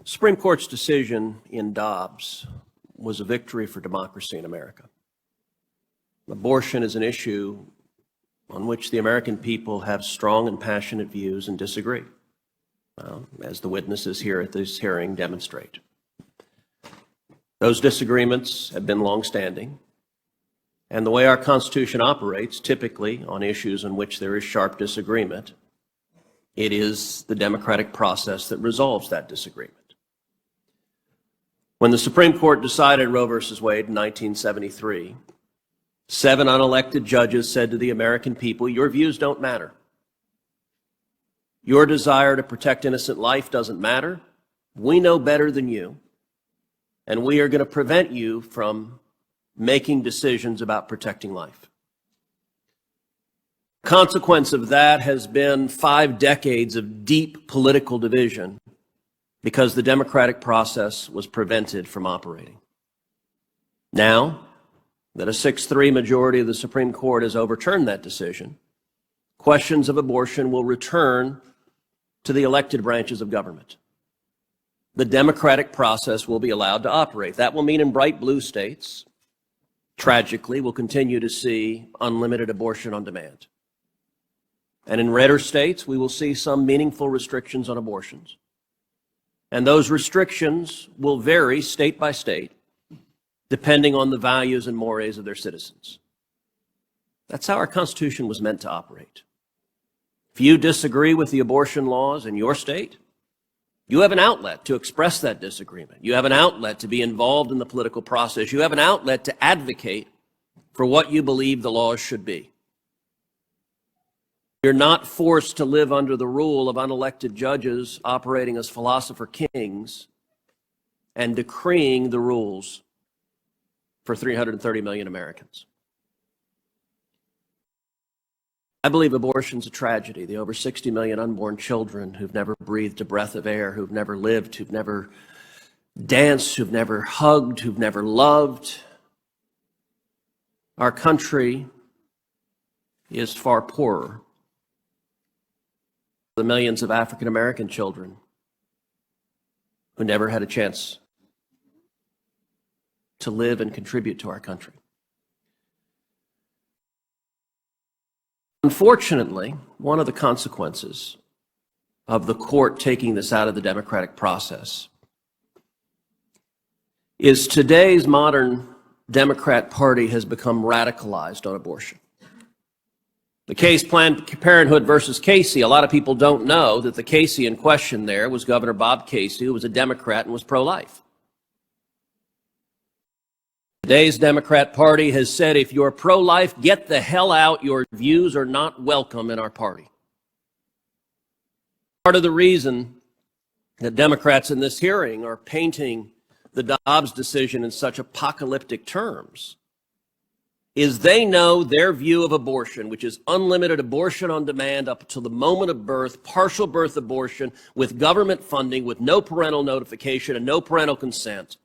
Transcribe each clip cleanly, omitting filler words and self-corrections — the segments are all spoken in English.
Supreme Court's decision in Dobbs was a victory for democracy in America. Abortion is an issue on which the American people have strong and passionate views and disagree, as the witnesses here at this hearing demonstrate. Those disagreements have been longstanding, and the way our Constitution operates, typically on issues in which there is sharp disagreement, it is the democratic process that resolves that disagreement. When the Supreme Court decided Roe v. Wade in 1973, 7 unelected judges said to the American people, your views don't matter. Your desire to protect innocent life doesn't matter. We know better than you, and we are going to prevent you from making decisions about protecting life. The consequence of that has been 5 decades of deep political division because the democratic process was prevented from operating. Now that a 6-3 majority of the Supreme Court has overturned that decision, questions of abortion will return to the elected branches of government. The democratic process will be allowed to operate. That will mean in bright blue states, tragically, we'll continue to see unlimited abortion on demand. And in redder states, we will see some meaningful restrictions on abortions. And those restrictions will vary state by state, depending on the values and mores of their citizens. That's how our Constitution was meant to operate. If you disagree with the abortion laws in your state, you have an outlet to express that disagreement. You have an outlet to be involved in the political process. You have an outlet to advocate for what you believe the laws should be. You're not forced to live under the rule of unelected judges operating as philosopher kings and decreeing the rules for 330 million Americans. I believe abortion's a tragedy. The over 60 million unborn children who've never breathed a breath of air, who've never lived, who've never danced, who've never hugged, who've never loved. Our country is far poorer. The millions of African American children who never had a chance to live and contribute to our country. Unfortunately, one of the consequences of the court taking this out of the democratic process is today's modern Democrat Party has become radicalized on abortion. The case Planned Parenthood versus Casey, a lot of people don't know that the Casey in question there was Governor Bob Casey, who was a Democrat and was pro-life. Today's Democrat Party has said, if you're pro-life, get the hell out. Your views are not welcome in our party. Part of the reason that Democrats in this hearing are painting the Dobbs decision in such apocalyptic terms is they know their view of abortion, which is unlimited abortion on demand up to the moment of birth, partial birth abortion with government funding, with no parental notification and no parental consent,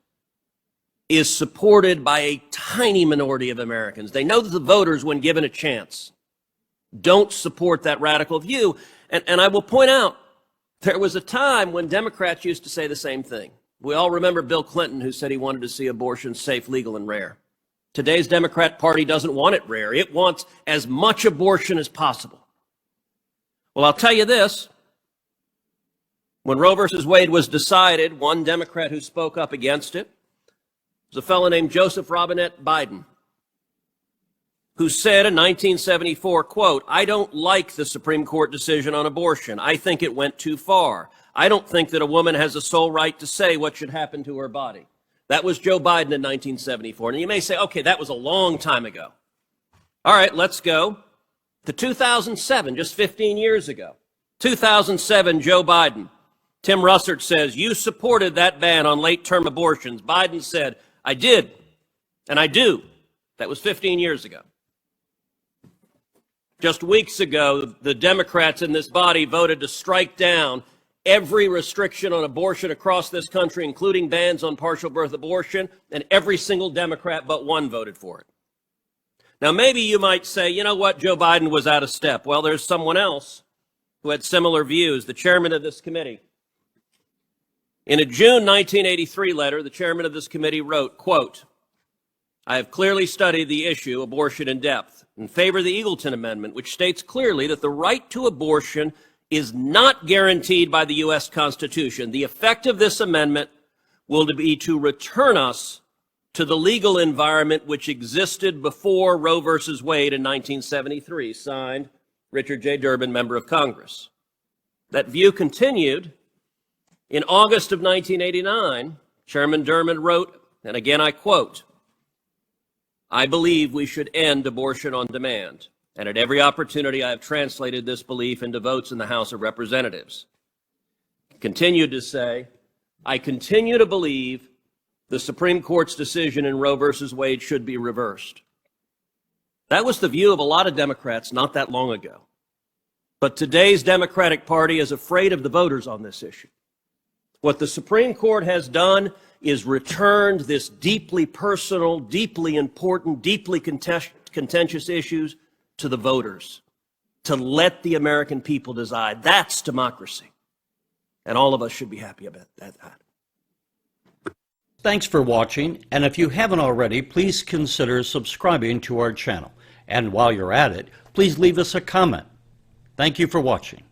is supported by a tiny minority of Americans. They know that the voters, when given a chance, don't support that radical view. And I will point out, there was a time when Democrats used to say the same thing. We all remember Bill Clinton, who said he wanted to see abortion safe, legal, and rare. Today's Democrat Party doesn't want it rare. It wants as much abortion as possible. Well, I'll tell you this. When Roe versus Wade was decided, one Democrat who spoke up against it was a fellow named Joseph Robinette Biden, who said in 1974, quote, I don't like the Supreme Court decision on abortion. I think it went too far. I don't think that a woman has a sole right to say what should happen to her body. That was Joe Biden in 1974. And you may say, okay, that was a long time ago. All right, let's go to 2007, just 15 years ago. 2007, Joe Biden. Tim Russert says, you supported that ban on late-term abortions. Biden said, I did, and I do. That was 15 years ago. Just weeks ago, the Democrats in this body voted to strike down every restriction on abortion across this country, including bans on partial birth abortion, and every single Democrat but one voted for it. Now, maybe you might say, you know what, Joe Biden was out of step. Well, there's someone else who had similar views, the chairman of this committee, In a June 1983 letter, the chairman of this committee wrote, quote, I have clearly studied the issue, abortion, in depth, in favor of the Eagleton Amendment, which states clearly that the right to abortion is not guaranteed by the U.S. Constitution. The effect of this amendment will be to return us to the legal environment which existed before Roe versus Wade in 1973. Signed, Richard J. Durbin, Member of Congress. That view continued. In August of 1989, Chairman Durbin wrote, and again I quote, I believe we should end abortion on demand, and at every opportunity I have translated this belief into votes in the House of Representatives. He continued to say, I continue to believe the Supreme Court's decision in Roe versus Wade should be reversed. That was the view of a lot of Democrats not that long ago. But today's Democratic Party is afraid of the voters on this issue. What the Supreme Court has done is returned this deeply personal, deeply important, deeply contentious issues to the voters, to let the American people decide. That's democracy. And all of us should be happy about that. Thanks for watching, and if you haven't already, please consider subscribing to our channel. And while you're at it, please leave us a comment. Thank you for watching.